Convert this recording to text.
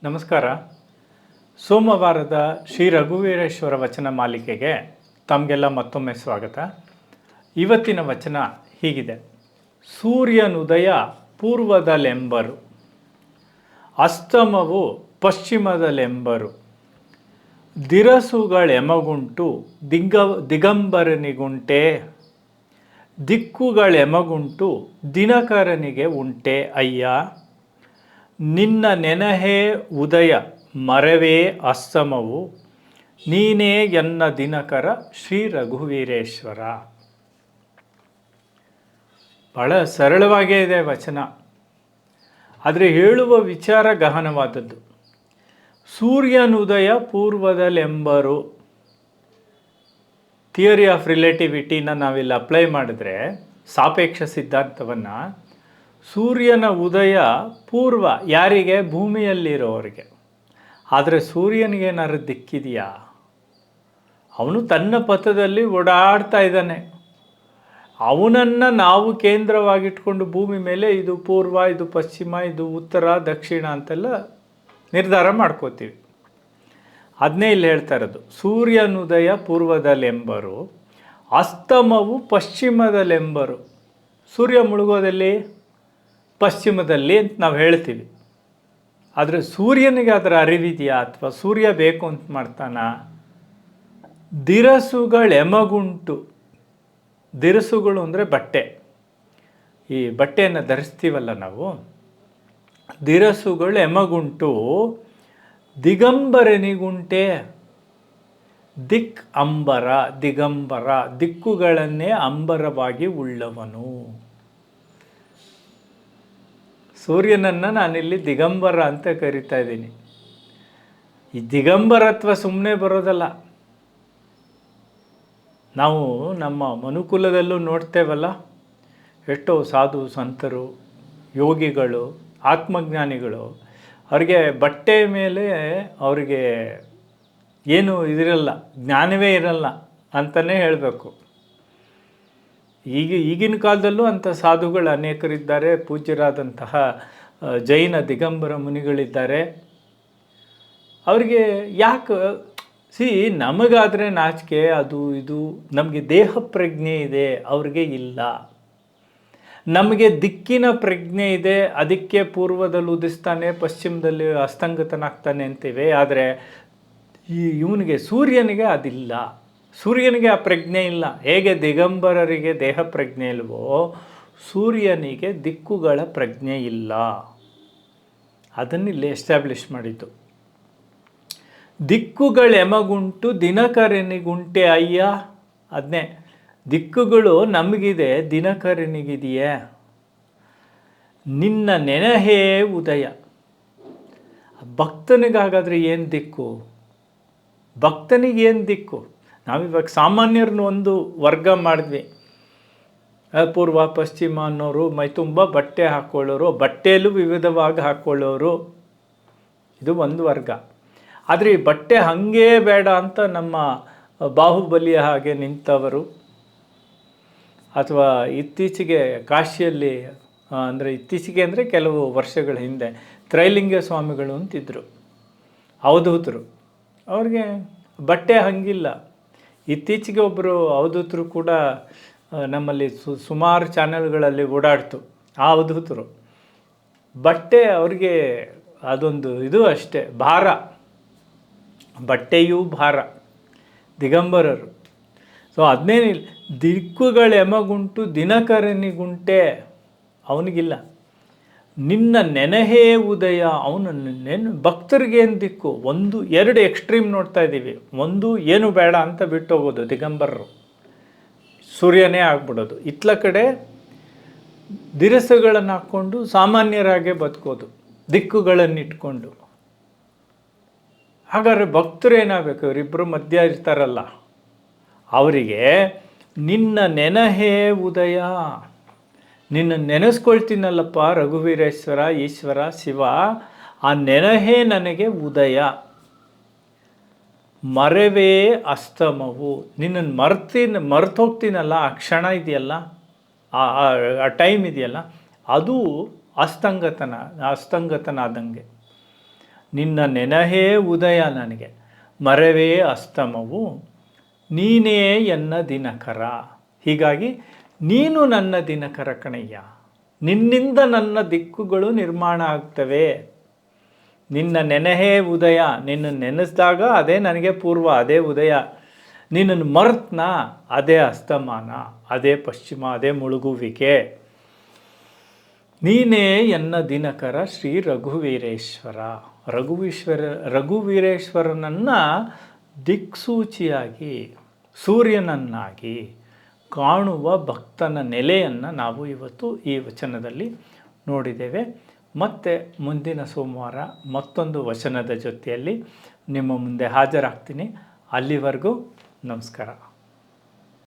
ನಮಸ್ಕಾರ. ಸೋಮವಾರದ ಶ್ರೀ ರಘುವೀರೇಶ್ವರ ವಚನ ಮಾಲಿಕೆಗೆ ತಮಗೆಲ್ಲ ಮತ್ತೊಮ್ಮೆ ಸ್ವಾಗತ. ಇವತ್ತಿನ ವಚನ ಹೀಗಿದೆ: ಸೂರ್ಯನುದಯ ಪೂರ್ವದಲೆಂಬರು, ಅಸ್ತಮವು ಪಶ್ಚಿಮದಲೆಂಬರು, ದಿರಸುಗಳೆಮಗುಂಟು ದಿಗಂಬರನಿಗುಂಟೆ, ದಿಕ್ಕುಗಳೆಮಗುಂಟು ದಿನಕರನಿಗೆ ಉಂಟೆ ಅಯ್ಯ. ನಿನ್ನ ನೆನಹೇ ಉದಯ ಮರವೇ ಅಸ್ತಮವು, ನೀನೇ ಎನ್ನ ದಿನಕರ ಶ್ರೀ ರಘುವೀರೇಶ್ವರ. ಬಹಳ ಸರಳವಾಗೇ ಇದೆ ವಚನ, ಆದರೆ ಹೇಳುವ ವಿಚಾರ ಗಹನವಾದದ್ದು. ಸೂರ್ಯನುದಯ ಪೂರ್ವದಲೆಂಬರು. ಥಿಯರಿ ಆಫ್ ರಿಲೇಟಿವಿಟಿನ ನಾವಿಲ್ಲಿ ಅಪ್ಲೈ ಮಾಡಿದ್ರೆ, ಸಾಪೇಕ್ಷ ಸಿದ್ಧಾಂತವನ್ನು, ಸೂರ್ಯನ ಉದಯ ಪೂರ್ವ ಯಾರಿಗೆ? ಭೂಮಿಯಲ್ಲಿರೋರಿಗೆ. ಆದರೆ ಸೂರ್ಯನಿಗೇನಾದ್ರು ದಿಕ್ಕಿದೆಯಾ? ಅವನು ತನ್ನ ಪಥದಲ್ಲಿ ಓಡಾಡ್ತಾ ಇದ್ದಾನೆ. ಅವನನ್ನು ನಾವು ಕೇಂದ್ರವಾಗಿಟ್ಕೊಂಡು ಭೂಮಿ ಮೇಲೆ ಇದು ಪೂರ್ವ, ಇದು ಪಶ್ಚಿಮ, ಇದು ಉತ್ತರ, ದಕ್ಷಿಣ ಅಂತೆಲ್ಲ ನಿರ್ಧಾರ ಮಾಡ್ಕೋತೀವಿ. ಅದನ್ನೇ ಇಲ್ಲಿ ಹೇಳ್ತಾ ಇರೋದು. ಸೂರ್ಯನುದಯ ಪೂರ್ವದಲೆಂಬರು, ಅಸ್ತಮವು ಪಶ್ಚಿಮದಲೆಂಬರು. ಸೂರ್ಯ ಮುಳುಗೋದಲ್ಲಿ ಪಶ್ಚಿಮದಲ್ಲಿ ಅಂತ ನಾವು ಹೇಳ್ತೀವಿ. ಆದರೆ ಸೂರ್ಯನಿಗೆ ಅದರ ಅರಿವಿದೆಯಾ? ಅಥವಾ ಸೂರ್ಯ ಬೇಕು ಅಂತ ಮಾಡ್ತಾನ? ದಿರಸುಗಳೆಮಗುಂಟು. ದಿರಸುಗಳು ಅಂದರೆ ಬಟ್ಟೆ. ಈ ಬಟ್ಟೆಯನ್ನು ಧರಿಸ್ತೀವಲ್ಲ ನಾವು. ದಿರಸುಗಳು ಎಮಗುಂಟು ದಿಗಂಬರನಿಗುಂಟೆ. ದಿಕ್ ಅಂಬರ, ದಿಗಂಬರ, ದಿಕ್ಕುಗಳನ್ನೇ ಅಂಬರವಾಗಿ ಉಳ್ಳವನು. ಸೂರ್ಯನನ್ನು ನಾನಿಲ್ಲಿ ದಿಗಂಬರ ಅಂತ ಕರಿತಾ ಇದ್ದೀನಿ. ಈ ದಿಗಂಬರತ್ವ ಸುಮ್ಮನೆ ಬರೋದಲ್ಲ. ನಾವು ನಮ್ಮ ಮನುಕುಲದಲ್ಲೂ ನೋಡ್ತೇವಲ್ಲ, ಎಷ್ಟೋ ಸಾಧು ಸಂತರು, ಯೋಗಿಗಳು, ಆತ್ಮಜ್ಞಾನಿಗಳು, ಅವರಿಗೆ ಬಟ್ಟೆ ಮೇಲೆ ಅವರಿಗೆ ಏನು ಇದಿರಲ್ಲ, ಜ್ಞಾನವೇ ಇರಲ್ಲ ಅಂತಲೇ ಹೇಳಬೇಕು. ಈಗಿನ ಕಾಲದಲ್ಲೂ ಅಂಥ ಸಾಧುಗಳು ಅನೇಕರಿದ್ದಾರೆ. ಪೂಜ್ಯರಾದಂತಹ ಜೈನ ದಿಗಂಬರ ಮುನಿಗಳಿದ್ದಾರೆ. ಅವರಿಗೆ ಯಾಕೆ ನಮಗಾದರೆ ನಾಚಿಕೆ, ಅದು ಇದು. ನಮಗೆ ದೇಹ ಪ್ರಜ್ಞೆ ಇದೆ, ಅವ್ರಿಗೆ ಇಲ್ಲ. ನಮಗೆ ದಿಕ್ಕಿನ ಪ್ರಜ್ಞೆ ಇದೆ, ಅದಕ್ಕೆ ಪೂರ್ವದಲ್ಲಿ ಉದಿಸ್ತಾನೆ, ಪಶ್ಚಿಮದಲ್ಲಿ ಅಸ್ತಂಗತನಾಗ್ತಾನೆ ಅಂತೀವಿ. ಆದರೆ ಇವನಿಗೆ, ಸೂರ್ಯನಿಗೆ ಅದಿಲ್ಲ. ಸೂರ್ಯನಿಗೆ ಆ ಪ್ರಜ್ಞೆ ಇಲ್ಲ. ಹೇಗೆ ದಿಗಂಬರರಿಗೆ ದೇಹ ಪ್ರಜ್ಞೆ ಇಲ್ವೋ, ಸೂರ್ಯನಿಗೆ ದಿಕ್ಕುಗಳ ಪ್ರಜ್ಞೆ ಇಲ್ಲ. ಅದನ್ನಿಲ್ಲಿ ಎಸ್ಟಾಬ್ಲಿಷ್ ಮಾಡಿತು. ದಿಕ್ಕುಗಳೆಮಗುಂಟು ದಿನಕರನಿಗುಂಟೆ ಅಯ್ಯ. ಅದನ್ನೇ, ದಿಕ್ಕುಗಳು ನಮಗಿದೆ, ದಿನಕರನಿಗಿದೆಯೇ? ನಿನ್ನ ನೆನಹೇ ಉದಯ. ಭಕ್ತನಿಗಾಗಾದರೆ ಏನು ದಿಕ್ಕು? ಭಕ್ತನಿಗೇನು ದಿಕ್ಕು? ನಾವಿವಾಗ ಸಾಮಾನ್ಯರನ್ನ ಒಂದು ವರ್ಗ ಮಾಡಿದ್ವಿ. ಪೂರ್ವ ಪಶ್ಚಿಮ ಅನ್ನೋರು, ಮೈ ತುಂಬ ಬಟ್ಟೆ ಹಾಕ್ಕೊಳ್ಳೋರು, ಬಟ್ಟೆಯಲ್ಲೂ ವಿವಿಧವಾಗಿ ಹಾಕ್ಕೊಳ್ಳೋರು, ಇದು ಒಂದು ವರ್ಗ. ಆದರೆ ಈ ಬಟ್ಟೆ ಹಾಗೇ ಬೇಡ ಅಂತ ನಮ್ಮ ಬಾಹುಬಲಿಯ ಹಾಗೆ ನಿಂತವರು, ಅಥವಾ ಇತ್ತೀಚೆಗೆ ಕಾಶಿಯಲ್ಲಿ, ಇತ್ತೀಚೆಗೆ ಅಂದರೆ ಕೆಲವು ವರ್ಷಗಳ ಹಿಂದೆ, ತ್ರೈಲಿಂಗ ಸ್ವಾಮಿಗಳು ಅಂತಿದ್ದರು, ಅವಧೂತರು. ಅವ್ರಿಗೆ ಬಟ್ಟೆ ಹಂಗಿಲ್ಲ. ಇತ್ತೀಚೆಗೆ ಒಬ್ಬರು ಅವಧೂತರು ಕೂಡ ನಮ್ಮಲ್ಲಿ ಸುಮಾರು ಚಾನೆಲ್ಗಳಲ್ಲಿ ಓಡಾಡ್ತು. ಆ ಅವಧೂತರು ಬಟ್ಟೆ ಅವ್ರಿಗೆ ಅದೊಂದು ಇದು ಅಷ್ಟೇ, ಭಾರ. ಬಟ್ಟೆಯೂ ಭಾರ. ದಿಗಂಬರರು. ಸೊ ಅದನ್ನೇನಿಲ್ಲ, ದಿಕ್ಕುಗಳೆಮಗುಂಟು ದಿನಕರನಿಗುಂಟೆ, ಅವನಿಗಿಲ್ಲ. ನಿನ್ನ ನೆನಹೇ ಉದಯ. ಅವನು ಭಕ್ತರಿಗೇನು ದಿಕ್ಕು? ಎರಡು ಎಕ್ಸ್ಟ್ರೀಮ್ ನೋಡ್ತಾ ಇದ್ದೀವಿ. ಒಂದು ಏನು ಬೇಡ ಅಂತ ಬಿಟ್ಟು ಹೋಗೋದು ದಿಗಂಬರರು, ಸೂರ್ಯನೇ ಆಗ್ಬಿಡೋದು. ಇತ್ಲ ಕಡೆ ದಿರಸಗಳನ್ನು ಹಾಕ್ಕೊಂಡು ಸಾಮಾನ್ಯರಾಗೆ ಬದುಕೋದು, ದಿಕ್ಕುಗಳನ್ನಿಟ್ಕೊಂಡು. ಹಾಗಾದ್ರೆ ಭಕ್ತರು ಏನಾಗಬೇಕು? ಇವರಿಬ್ಬರು ಮಧ್ಯ ಇರ್ತಾರಲ್ಲ, ಅವರಿಗೆ ನಿನ್ನ ನೆನಹೇ ಉದಯ. ನಿನ್ನ ನೆನೆಸ್ಕೊಳ್ತೀನಲ್ಲಪ್ಪ ರಘುವೀರೇಶ್ವರ, ಈಶ್ವರ, ಶಿವ, ಆ ನೆನಹೇ ನನಗೆ ಉದಯ. ಮರವೇ ಅಸ್ತಮವು. ನಿನ್ನನ್ನು ಮರೆತು ಹೋಗ್ತೀನಲ್ಲ, ಆ ಕ್ಷಣ ಇದೆಯಲ್ಲ, ಆ ಟೈಮ್ ಇದೆಯಲ್ಲ, ಅದು ಅಸ್ತಂಗತನಾದಂಗೆ. ನಿನ್ನ ನೆನಹೇ ಉದಯ ನನಗೆ, ಮರವೇ ಅಸ್ತಮವು, ನೀನೇ ಎನ್ನ ದಿನಕರ. ಹೀಗಾಗಿ ನೀನು ನನ್ನ ದಿನಕರ ಕಣಯ್ಯ, ನಿನ್ನಿಂದ ನನ್ನ ದಿಕ್ಕುಗಳು ನಿರ್ಮಾಣ ಆಗ್ತವೆ. ನಿನ್ನ ನೆನಹೇ ಉದಯ, ನಿನ್ನ ನೆನೆಸಿದಾಗ ಅದೇ ನನಗೆ ಪೂರ್ವ, ಅದೇ ಉದಯ. ನಿನ್ನನ್ನು ಮರ್ತನ, ಅದೇ ಅಸ್ತಮಾನ, ಅದೇ ಪಶ್ಚಿಮ, ಅದೇ ಮುಳುಗುವಿಕೆ. ನೀನೇ ಎನ್ನ ದಿನಕರ ಶ್ರೀ ರಘುವೀರೇಶ್ವರ. ರಘುವೀರೇಶ್ವರನನ್ನು ದಿಕ್ಸೂಚಿಯಾಗಿ, ಸೂರ್ಯನನ್ನಾಗಿ ಕಾಣುವ ಭಕ್ತನ ನೆಲೆಯನ್ನು ನಾವು ಇವತ್ತು ಈ ವಚನದಲ್ಲಿ ನೋಡಿದ್ದೇವೆ. ಮತ್ತೆ ಮುಂದಿನ ಸೋಮವಾರ ಮತ್ತೊಂದು ವಚನದ ಜೊತೆಯಲ್ಲಿ ನಿಮ್ಮ ಮುಂದೆ ಹಾಜರಾಗ್ತೀನಿ. ಅಲ್ಲಿವರೆಗೂ ನಮಸ್ಕಾರ.